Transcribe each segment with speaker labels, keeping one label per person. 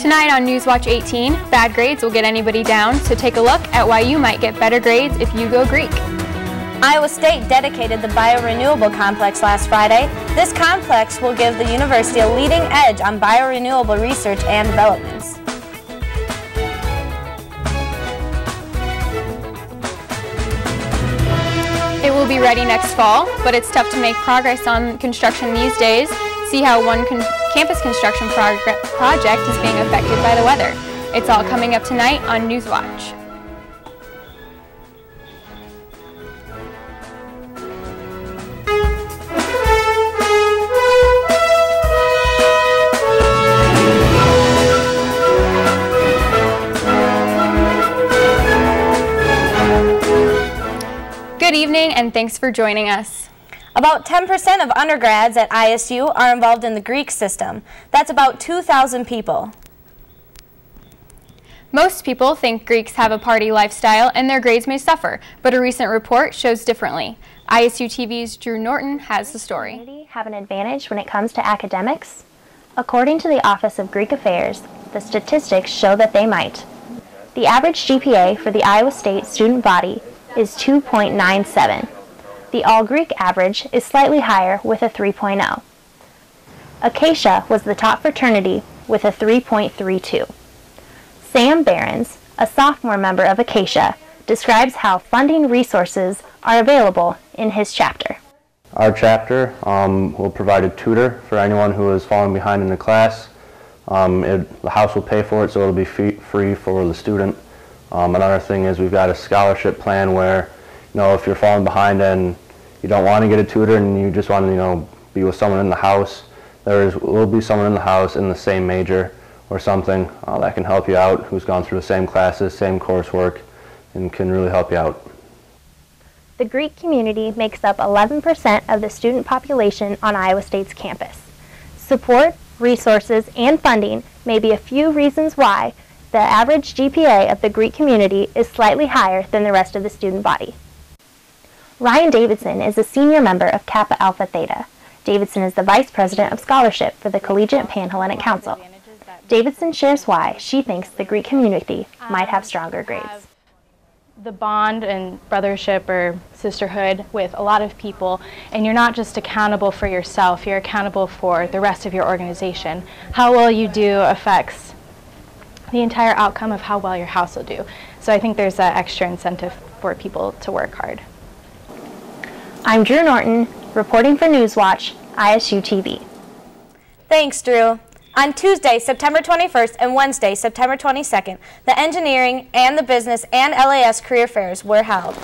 Speaker 1: Tonight on Newswatch 18, bad grades will get anybody down, so take a look at why you might get better grades if you go Greek.
Speaker 2: Iowa State dedicated the Biorenewable Complex last Friday. This complex will give the university a leading edge on biorenewable research and developments.
Speaker 1: It will be ready next fall, but it's tough to make progress on construction these days. See how one campus construction project is being affected by the weather. It's all coming up tonight on Newswatch. Good evening and thanks for joining us.
Speaker 2: About 10% of undergrads at ISU are involved in the Greek system. That's about 2,000 people.
Speaker 1: Most people think Greeks have a party lifestyle and their grades may suffer, but a recent report shows differently. ISU TV's Drew Norton has the story.
Speaker 3: Have an advantage when it comes to academics? According to the Office of Greek Affairs, the statistics show that they might. The average GPA for the Iowa State student body is 2.97. The all-Greek average is slightly higher with a 3.0. Acacia was the top fraternity with a 3.32. Sam Behrens, a sophomore member of Acacia, describes how funding resources are available in his chapter.
Speaker 4: Our chapter will provide a tutor for anyone who is falling behind in the class. The house will pay for it, so it'll be free for the student. Another thing is we've got a scholarship plan where, if you're falling behind and you don't want to get a tutor and you just want to, be with someone in the house, will be someone in the house in the same major or something that can help you out, who's gone through the same classes, same coursework, and can really help you out.
Speaker 3: The Greek community makes up 11% of the student population on Iowa State's campus. Support, resources, and funding may be a few reasons why the average GPA of the Greek community is slightly higher than the rest of the student body. Ryan Davidson is a senior member of Kappa Alpha Theta. Davidson is the Vice President of Scholarship for the Collegiate Panhellenic Council. Davidson shares why she thinks the Greek community might have stronger grades.
Speaker 5: The bond and brothership or sisterhood with a lot of people, and you're not just accountable for yourself, you're accountable for the rest of your organization. How well you do affects the entire outcome of how well your house will do. So I think there's that extra incentive for people to work hard.
Speaker 3: I'm Drew Norton, reporting for Newswatch, ISU TV.
Speaker 2: Thanks, Drew. On Tuesday, September 21st and Wednesday, September 22nd, the engineering and the business and LAS career fairs were held.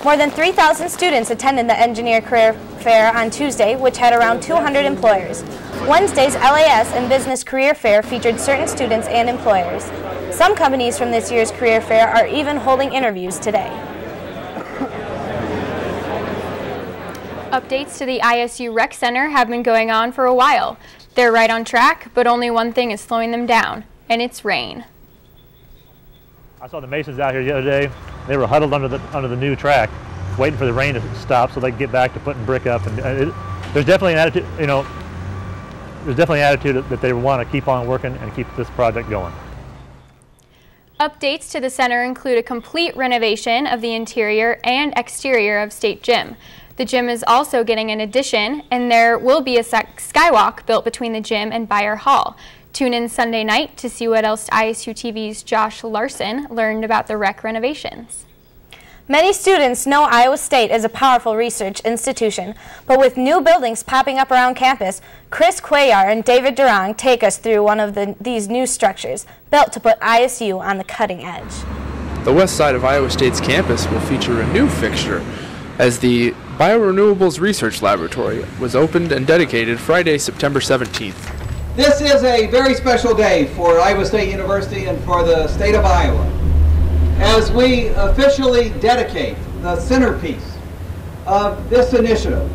Speaker 2: More than 3,000 students attended the engineer career fair on Tuesday, which had around 200 employers. Wednesday's LAS and business career fair featured certain students and employers. Some companies from this year's career fair are even holding interviews today.
Speaker 1: Updates to the ISU Rec Center have been going on for a while. They're right on track, but only one thing is slowing them down, and it's rain.
Speaker 6: I saw the masons out here the other day. They were huddled under the new track, waiting for the rain to stop so they could get back to putting brick up. And there's definitely an attitude, there's definitely an attitude that they want to keep on working and keep this project going.
Speaker 1: Updates to the center include a complete renovation of the interior and exterior of State Gym. The gym is also getting an addition, and there will be a skywalk built between the gym and Beyer Hall. Tune in Sunday night to see what else ISU TV's Josh Larson learned about the rec renovations.
Speaker 2: Many students know Iowa State is a powerful research institution, but with new buildings popping up around campus, Chris Cuellar and David Durang take us through one of these new structures built to put ISU on the cutting edge.
Speaker 7: The west side of Iowa State's campus will feature a new fixture as the Biorenewables Research Laboratory was opened and dedicated Friday, September 17th.
Speaker 8: This is a very special day for Iowa State University and for the state of Iowa, as we officially dedicate the centerpiece of this initiative,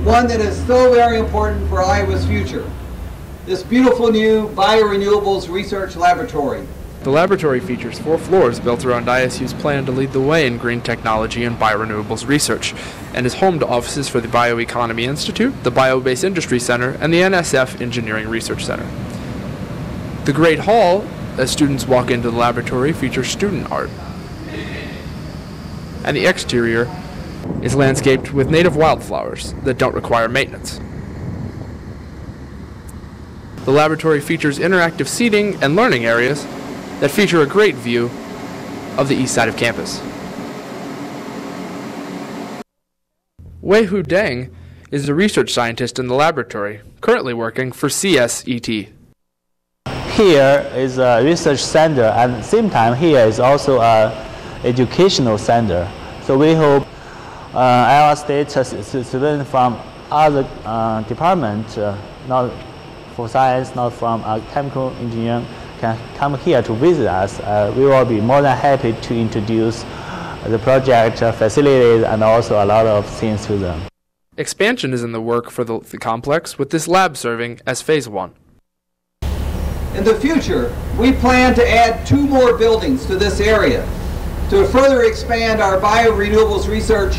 Speaker 8: one that is so very important for Iowa's future, this beautiful new Biorenewables Research Laboratory.
Speaker 7: The laboratory features 4 floors built around ISU's plan to lead the way in green technology and biorenewables research, and is home to offices for the Bioeconomy Institute, the Biobase Industry Center, and the NSF Engineering Research Center. The Great Hall, as students walk into the laboratory, features student art. And the exterior is landscaped with native wildflowers that don't require maintenance. The laboratory features interactive seating and learning areas that feature a great view of the east side of campus. Wei-Hu Deng is a research scientist in the laboratory, currently working for CSET.
Speaker 9: Here is a research center, and at the same time here is also an educational center. So we hope Iowa State students from other departments, not for science, not from chemical engineering, can come here to visit us. We will be more than happy to introduce the project facilities and also a lot of things to them.
Speaker 7: Expansion is in the work for the complex, with this lab serving as phase 1.
Speaker 8: In the future, we plan to add 2 more buildings to this area to further expand our biorenewables research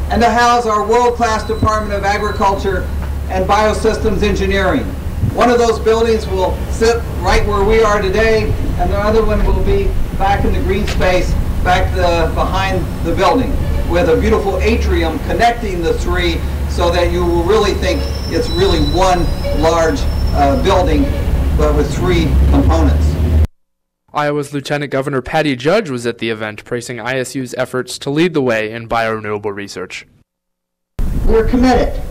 Speaker 8: and to house our world-class Department of Agriculture and Biosystems Engineering. One of those buildings will sit right where we are today, and the other one will be back in the green space back behind the building, with a beautiful atrium connecting the 3 so that you will really think it's really one large building, but with 3 components.
Speaker 7: Iowa's Lieutenant Governor Patty Judge was at the event, praising ISU's efforts to lead the way in biorenewable research.
Speaker 10: We're committed.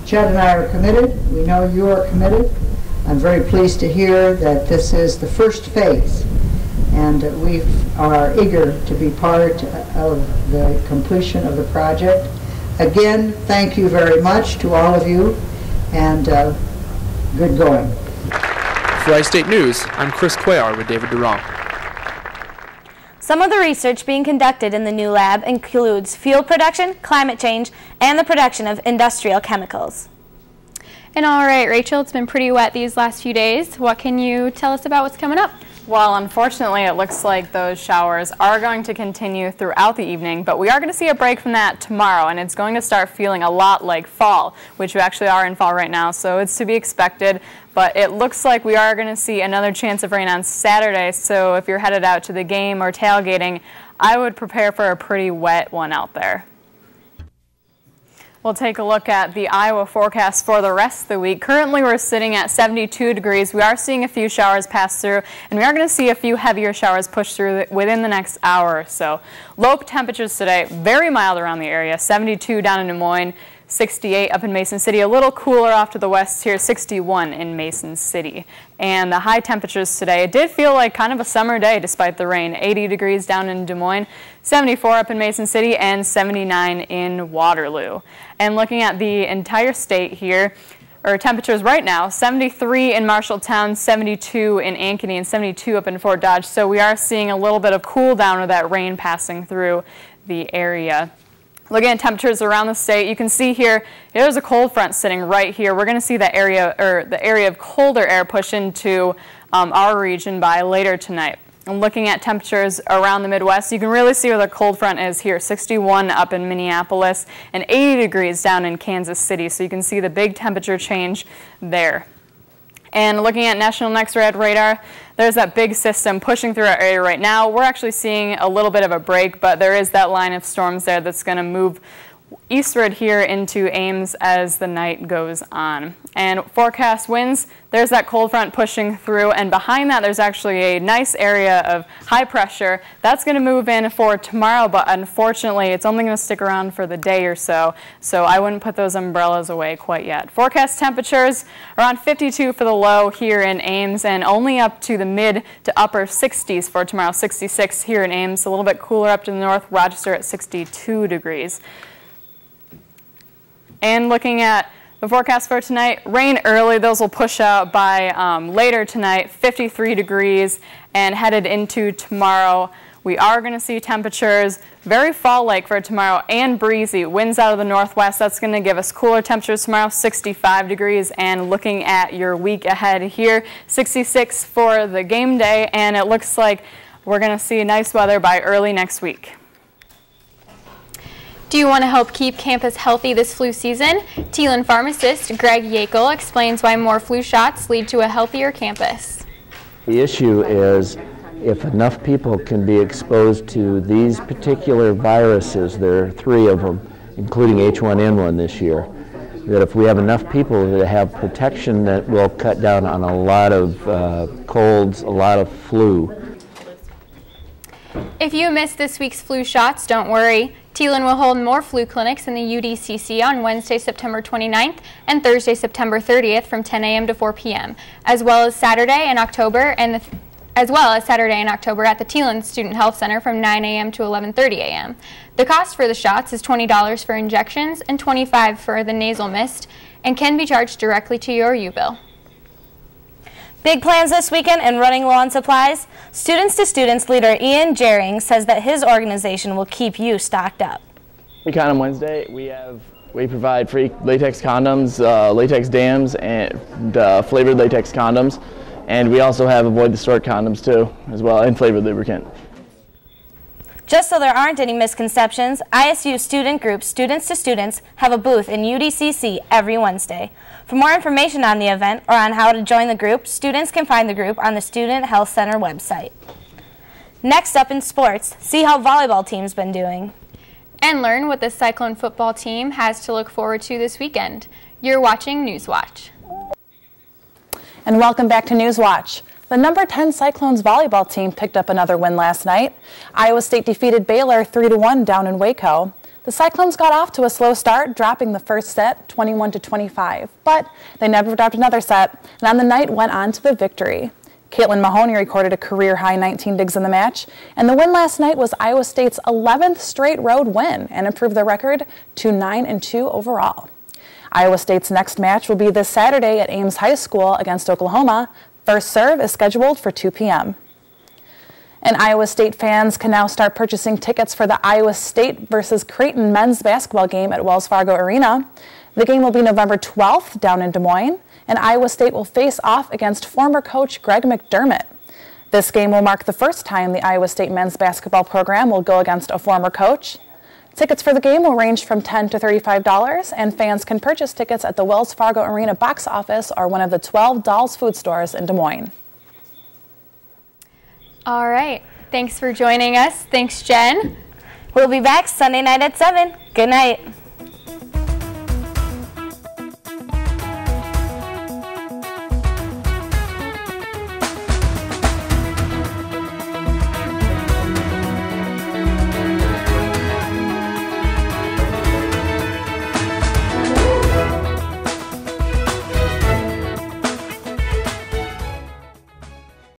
Speaker 10: Chad and I are committed. We know you are committed. I'm very pleased to hear that this is the first phase, and we are eager to be part of the completion of the project. Again, thank you very much to all of you, and good going.
Speaker 7: For iState News, I'm Chris Cuellar with David Durong.
Speaker 2: Some of the research being conducted in the new lab includes fuel production, climate change, and the production of industrial chemicals.
Speaker 1: And all right, Rachel, it's been pretty wet these last few days. What can you tell us about what's coming up?
Speaker 11: Well, unfortunately, it looks like those showers are going to continue throughout the evening, but we are going to see a break from that tomorrow, and it's going to start feeling a lot like fall, which we actually are in fall right now, so it's to be expected. But it looks like we are going to see another chance of rain on Saturday, so if you're headed out to the game or tailgating, I would prepare for a pretty wet one out there. We'll take a look at the Iowa forecast for the rest of the week. Currently, we're sitting at 72 degrees. We are seeing a few showers pass through, and we are going to see a few heavier showers push through within the next hour or so. Low temperatures today, very mild around the area, 72 down in Des Moines, 68 up in Mason City, a little cooler off to the west here, 61 in Mason City. And the high temperatures today, it did feel like kind of a summer day despite the rain. 80 degrees down in Des Moines, 74 up in Mason City, and 79 in Waterloo. And looking at the entire state here, or temperatures right now, 73 in Marshalltown, 72 in Ankeny, and 72 up in Fort Dodge. So we are seeing a little bit of cool down with that rain passing through the area. Looking at temperatures around the state, you can see here, there's a cold front sitting right here. We're going to see that area, or the area of colder air push into our region by later tonight. And looking at temperatures around the Midwest, you can really see where the cold front is here, 61 up in Minneapolis and 80 degrees down in Kansas City. So you can see the big temperature change there. And looking at National Next Red Radar, there's that big system pushing through our area right now. We're actually seeing a little bit of a break, but there is that line of storms there that's going to move eastward here into Ames as the night goes on. And forecast winds, there's that cold front pushing through, and behind that there's actually a nice area of high pressure. That's going to move in for tomorrow, but unfortunately it's only going to stick around for the day or so, so I wouldn't put those umbrellas away quite yet. Forecast temperatures around 52 for the low here in Ames, and only up to the mid to upper 60s for tomorrow, 66 here in Ames, a little bit cooler up to the north, Rochester at 62 degrees. And looking at the forecast for tonight, rain early, those will push out by later tonight, 53 degrees, and headed into tomorrow. We are going to see temperatures very fall-like for tomorrow and breezy. Winds out of the northwest, that's going to give us cooler temperatures tomorrow, 65 degrees. And looking at your week ahead here, 66 for the game day, and it looks like we're going to see nice weather by early next week.
Speaker 1: Do you want to help keep campus healthy this flu season? Teelan pharmacist Greg Yakel explains why more flu shots lead to a healthier campus.
Speaker 12: The issue is if enough people can be exposed to these particular viruses, there are 3 of them, including H1N1 this year, that if we have enough people that have protection, that will cut down on a lot of colds, a lot of flu.
Speaker 1: If you missed this week's flu shots, don't worry. Teelan will hold more flu clinics in the UDCC on Wednesday, September 29th and Thursday, September 30th from 10 a.m. to 4 p.m., as well as Saturday in October at the Teelan Student Health Center from 9 a.m. to 11:30 a.m. The cost for the shots is $20 for injections and $25 for the nasal mist and can be charged directly to your U-bill.
Speaker 2: Big plans this weekend and running low on supplies? Students to Students leader Ian Jering says that his organization will keep you stocked up.
Speaker 13: Free Condom Wednesday, we provide free latex condoms, latex dams, and flavored latex condoms. And we also have Avoid the Stork condoms too, as well, and flavored lubricant.
Speaker 2: Just so there aren't any misconceptions, ISU student group Students to Students have a booth in UDCC every Wednesday. For more information on the event or on how to join the group, students can find the group on the Student Health Center website. Next up in sports, see how volleyball team's been doing.
Speaker 1: And learn what the Cyclone football team has to look forward to this weekend. You're watching Newswatch.
Speaker 14: And welcome back to Newswatch. The number 10 Cyclones volleyball team picked up another win last night. Iowa State defeated Baylor 3-1 down in Waco. The Cyclones got off to a slow start, dropping the first set 21-25, but they never dropped another set, and on the night went on to the victory. Caitlin Mahoney recorded a career-high 19 digs in the match, and the win last night was Iowa State's 11th straight road win and improved their record to 9-2 overall. Iowa State's next match will be this Saturday at Ames High School against Oklahoma. First serve is scheduled for 2 p.m. And Iowa State fans can now start purchasing tickets for the Iowa State versus Creighton men's basketball game at Wells Fargo Arena. The game will be November 12th down in Des Moines, and Iowa State will face off against former coach Greg McDermott. This game will mark the first time the Iowa State men's basketball program will go against a former coach. Tickets for the game will range from $10 to $35, and fans can purchase tickets at the Wells Fargo Arena box office or one of the 12 Dolls food stores in Des Moines.
Speaker 1: All right. Thanks for joining us. Thanks, Jen.
Speaker 2: We'll be back Sunday night at 7. Good night.